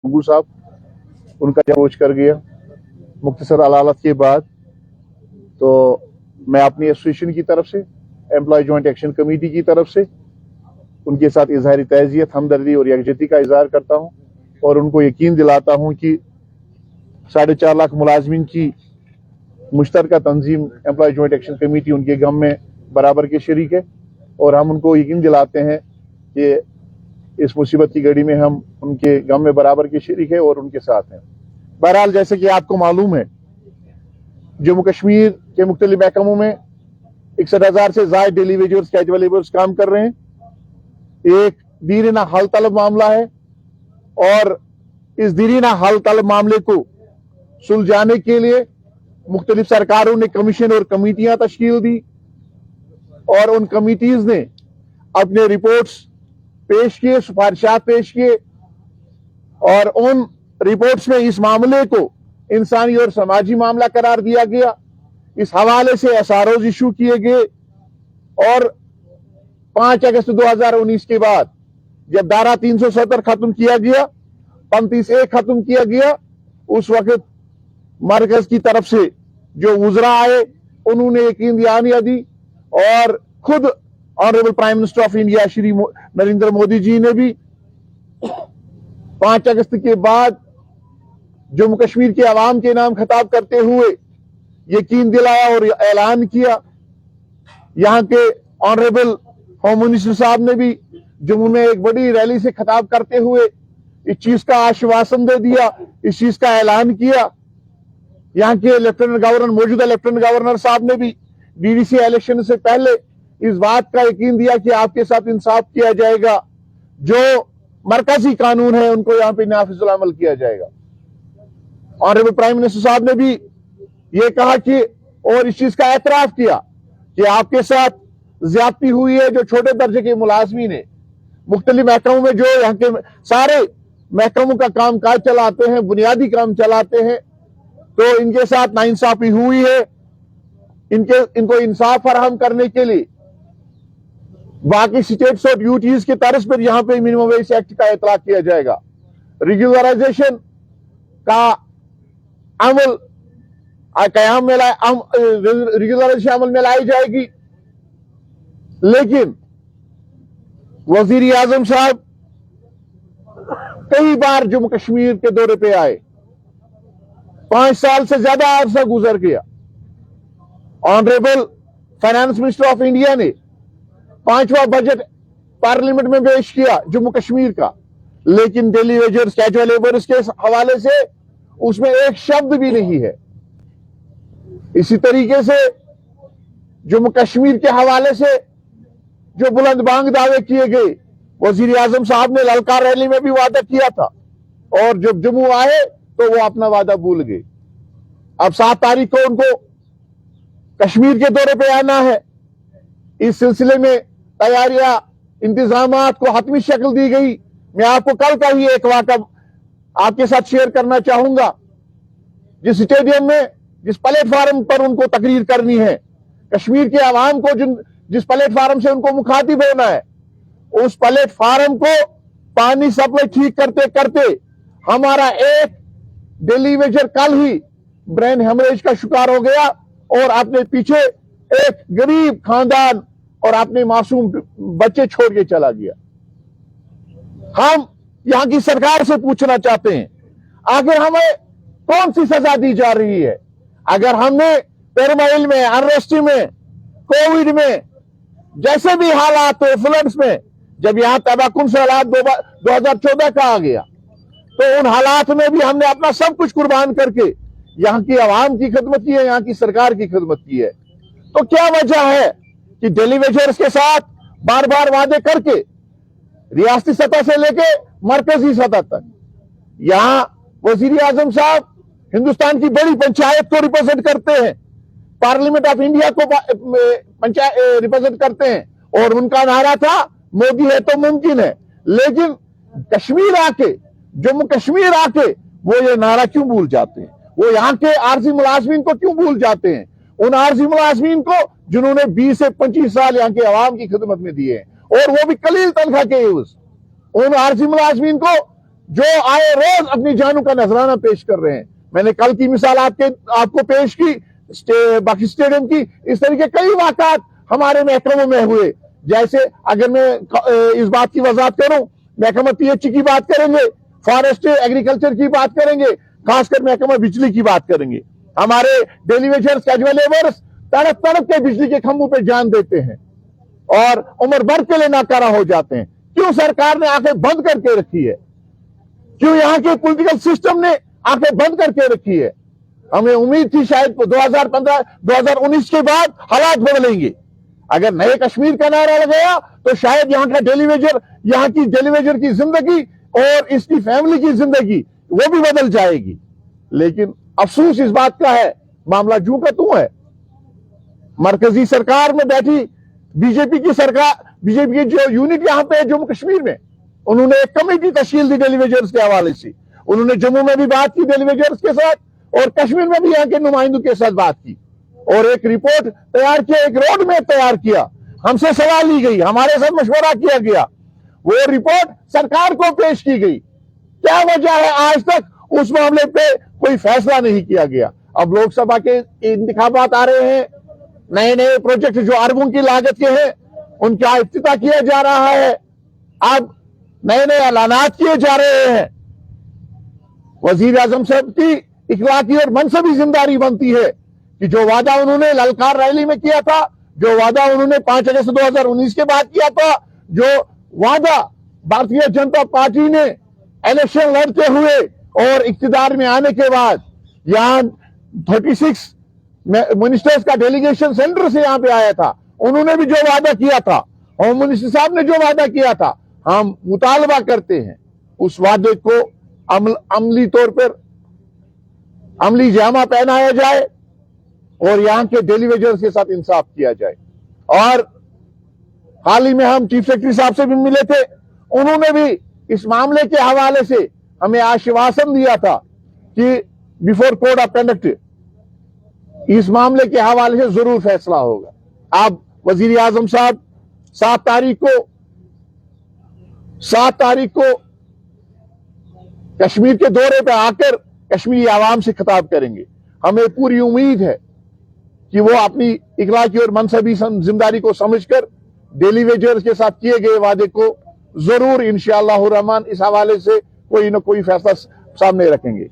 गंगू साहब, उनका पहुंच कर गया। मुख्तसर अदालत के बाद तो मैं अपनी एसोसिएशन की तरफ से, एम्प्लॉय जॉइंट एक्शन कमेटी की तरफ से उनके साथ इजहार तज़ियत, हमदर्दी और यकजहती का इजहार करता हूं और उनको यकीन दिलाता हूं कि 4.5 लाख मुलाजमीन की मुश्तरका तंजीम एम्प्लॉय जॉइंट एक्शन कमेटी उनके गम में बराबर के शरीक है और हम उनको यकीन दिलाते हैं कि इस मुसीबत की घड़ी में हम उनके गम में बराबर के शरीक है और उनके साथ हैं। बहरहाल, जैसे कि आपको मालूम है, जम्मू कश्मीर के मुख्तलिफ महकमों में 61,000 से ज्यादा डेली वेजर्स, कैजुअल लेबर्स काम कर रहे हैं। एक दीरीना हल तलब मामला है और इस दीरीना हल तलब मामले को सुलझाने के लिए मुख्तलिफ सरकारों ने कमीशन और कमेटियां तश्कील दी और उन कमिटीज ने अपने रिपोर्ट्स पेश किए, सिफारिशात पेश किए और उन रिपोर्ट्स में इस मामले को इंसानी और समाजी मामला करार दिया गया। इस हवाले से एसआरओज इशू किए गए और 5 अगस्त 2019 के बाद जब धारा 370 खत्म किया गया, 35A खत्म किया गया, उस वक्त मरकज की तरफ से जो वुज़रा आए उन्होंने यकीन दहानी दी और खुद honourable prime minister of India Shri Narendra Modi ji ने भी 5 अगस्त के बाद जम्मू कश्मीर के अवाम के नाम खिताब करते हुए यकीन दिलाया और ऐलान किया। यहाँ के ऑनरेबल होम मिनिस्टर साहब ने भी जम्मू में एक बड़ी रैली से खिताब करते हुए इस चीज का आश्वासन दे दिया, इस चीज का ऐलान किया। यहाँ के लेफ्टिनेंट गवर्नर, मौजूदा लेफ्टिनेंट गवर्नर साहब ने भी डीडीसी इलेक्शन से पहले इस बात का यकीन दिया कि आपके साथ इंसाफ किया जाएगा, जो मरकजी कानून है उनको यहाँ पे नाफिजुल अमल किया जाएगा। ऑनरेबल प्राइम मिनिस्टर साहब ने भी ये कहा कि और इस चीज का एतराफ किया कि आपके साथ ज्यादती हुई है। जो छोटे दर्जे के मुलाजमीन है, मुख्तलिफ महकमों में जो यहाँ के सारे महकमों का काम काज चलाते हैं, बुनियादी काम चलाते हैं, तो इनके साथ नाइंसाफी हुई है। इनको इंसाफ फराहम करने के लिए बाकी स्टेट्स और यूटीज की तरफ पर यहाँ पे मिनिमम वेज एक्ट का इतलाक किया जाएगा। रेगुलराइजेशन का अमल कयाम में रेगुलराइजेशन अमल में लाई जाएगी। लेकिन वजीर आजम साहब कई बार जम्मू कश्मीर के दौरे पे आए, 5 साल से ज्यादा अरसा गुजर गया। Honourable finance minister of India ने 5वां बजट पार्लियामेंट में पेश किया जम्मू कश्मीर का, लेकिन डेली वेजर्स, कैजुअल लेबर्स के हवाले से उसमें एक शब्द भी नहीं है। इसी तरीके से जम्मू कश्मीर के हवाले से जो बुलंद बांग दावे किए गए, वजीर आजम साहब ने ललकार रैली में भी वादा किया था और जब जम्मू आए तो वो अपना वादा भूल गए। अब 7 तारीख को उनको कश्मीर के दौरे पे आना है। इस सिलसिले में तैयारियां, इंतजामात को हतमी शक्ल दी गई। मैं आपको कल का ही एक वाक़ा आपके साथ शेयर करना चाहूंगा। जिस स्टेडियम में, जिस प्लेटफार्म पर उनको तकरीर करनी है, कश्मीर के आवाम को जिस प्लेटफार्म से उनको मुखातिब होना है, उस प्लेटफार्म को पानी सप्लाई ठीक करते करते हमारा एक डेली वेजर कल ही ब्रेन हेमरेज का शिकार हो गया और अपने पीछे एक गरीब खानदान और अपने मासूम बच्चे छोड़ के चला गया। हम यहां की सरकार से पूछना चाहते हैं, आखिर हमें कौन सी सजा दी जा रही है? अगर हमने पेरमाइल में, अनरेस्ट में, कोविड में, जैसे भी हालात हो, फ्लड्स में, जब यहां तबाकुन से हालात 2014 का आ गया, तो उन हालात में भी हमने अपना सब कुछ कुर्बान करके यहाँ की आवाम की खिदमत की है, यहाँ की सरकार की खिदमत की है। तो क्या वजह है कि डेली वेजर्स के साथ बार बार वादे करके रियासती सतह से लेके मरकजी सतह तक, यहाँ वजीर आजम साहब हिंदुस्तान की बड़ी पंचायत को रिप्रेजेंट करते हैं, पार्लियामेंट ऑफ इंडिया को पंचायत रिप्रेजेंट करते हैं और उनका नारा था मोदी है तो मुमकिन है। लेकिन कश्मीर आके, जम्मू कश्मीर आके वो ये नारा क्यों भूल जाते हैं? वो यहाँ के आरजी मुलाजमीन को क्यों भूल जाते हैं? उन आरजी मुलाजमीन को जिन्होंने 20 से 25 साल यहाँ के आवाम की खिदमत में दिए हैं और वो भी कलील तनख्वाह के उन आरजी मुलाजमीन को जो आए रोज अपनी जानों का नजराना पेश कर रहे हैं। मैंने कल की मिसाल आपको पेश की बाकी स्टेडियम की। इस तरीके कई वाक़ात हमारे महकमों में हुए। जैसे अगर मैं इस बात की वजाहत करूं, महकमा पीएचई की बात करेंगे, फॉरेस्ट एग्रीकल्चर की बात करेंगे, खासकर महकमा बिजली की बात करेंगे। हमारे डेली वेजर्स, कैजुअल लेबर्स तड़प तड़प के बिजली के खंभों पे जान देते हैं और उम्र भर के लिए नाकारा हो जाते हैं। क्यों सरकार ने आंखें बंद करके रखी है? क्यों यहाँ के पॉलिटिकल सिस्टम ने आंखें बंद करके रखी है? हमें उम्मीद थी शायद 2015-2019 के बाद हालात बदलेंगे। अगर नए कश्मीर का नारा लगाया तो शायद यहाँ की डेलीवेजर की जिंदगी और इसकी फैमिली की जिंदगी वो भी बदल जाएगी। लेकिन अफसोस इस बात का है, मामला जूं का तू है। मरकजी सरकार में बैठी बीजेपी की जो यूनिट यहाँ पे है जम्मू कश्मीर में, उन्होंने एक कमेटी तश्कील दी डेलीवेजर्स के हवाले से। उन्होंने जम्मू में भी बात की डेलीवेजर्स के साथ और कश्मीर में भी यहाँ के नुमाइंदों के साथ बात की और एक रिपोर्ट तैयार किया, एक रोड मैप तैयार किया। हमसे सलाह ली गई, हमारे साथ मशवरा किया गया, वो रिपोर्ट सरकार को पेश की गई। क्या वजह है आज तक उस मामले पे कोई फैसला नहीं किया गया? अब लोकसभा के इंतखाबात आ रहे हैं, नए नए प्रोजेक्ट जो अरबों की लागत के हैं उनका इफ्तिताह किया जा रहा है, अब नए नए ऐलानात किए जा रहे हैं। वजीर आजम साहब की इखलाकी और मनसबी जिम्मेदारी बनती है कि जो वादा उन्होंने ललकार रैली में किया था, जो वादा उन्होंने 5 अगस्त 2019 के बाद किया था, जो वादा भारतीय जनता पार्टी ने इलेक्शन लड़ते हुए और इक्तिदार में आने के बाद यहाँ 36 मिनिस्टर्स का डेलीगेशन सेंटर से यहाँ पे आया था, उन्होंने भी जो वादा किया था, होम मिनिस्टर साहब ने जो वादा किया था, हम मुतालबा करते हैं उस वादे को अमली तौर पर अमली जामा पहनाया जाए और यहाँ के डेलीवेजर्स के साथ इंसाफ किया जाए। और हाल ही में हम चीफ सेक्रेटरी साहब से भी मिले थे, उन्होंने भी इस मामले के हवाले से हमें आश्वासन दिया था कि बिफोर कोड ऑफ कंडक्ट इस मामले के हवाले से जरूर फैसला होगा। अब वजीर आजम साहब 7 तारीख को कश्मीर के दौरे पर आकर कश्मीरी आवाम से खिताब करेंगे। हमें पूरी उम्मीद है कि वो अपनी इखलाकी और मनसबी जिम्मेदारी को समझकर डेलीवेजर्स के साथ किए गए वादे को जरूर इंशाअल्लाह रहमान इस हवाले से कोई न कोई फैसला सामने रखेंगे।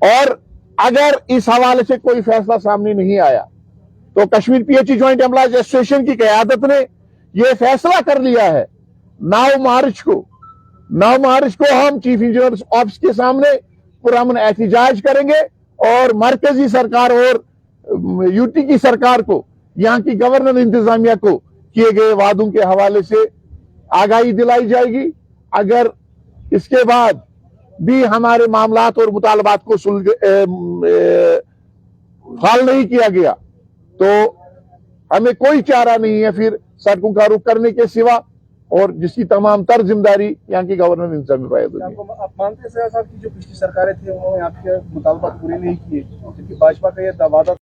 और अगर इस हवाले से कोई फैसला सामने नहीं आया तो Kashmir PHE joint employees association की क़यादत ने यह फैसला कर लिया है 9 मार्च को हम चीफ इंजीनियर ऑफिस के सामने पुरअमन एहतिजाज करेंगे और मरकजी सरकार और यूटी की सरकार को, यहाँ की गवर्नर इंतजामिया को किए गए वादों के हवाले से आगाही दिलाई जाएगी। अगर इसके बाद भी हमारे मामलात और मुतालबात को हल नहीं किया गया तो हमें कोई चारा नहीं है फिर सड़कों का रुख करने के सिवा, और जिसकी तमाम तर जिम्मेदारी यहाँ की गवर्नर इंतजामिया पर है। आप मानते हैं साहब की जो पिछली सरकारें थी उन्होंने आपके मुतालबात पूरे नहीं किए, जबकि भाजपा का ये वादा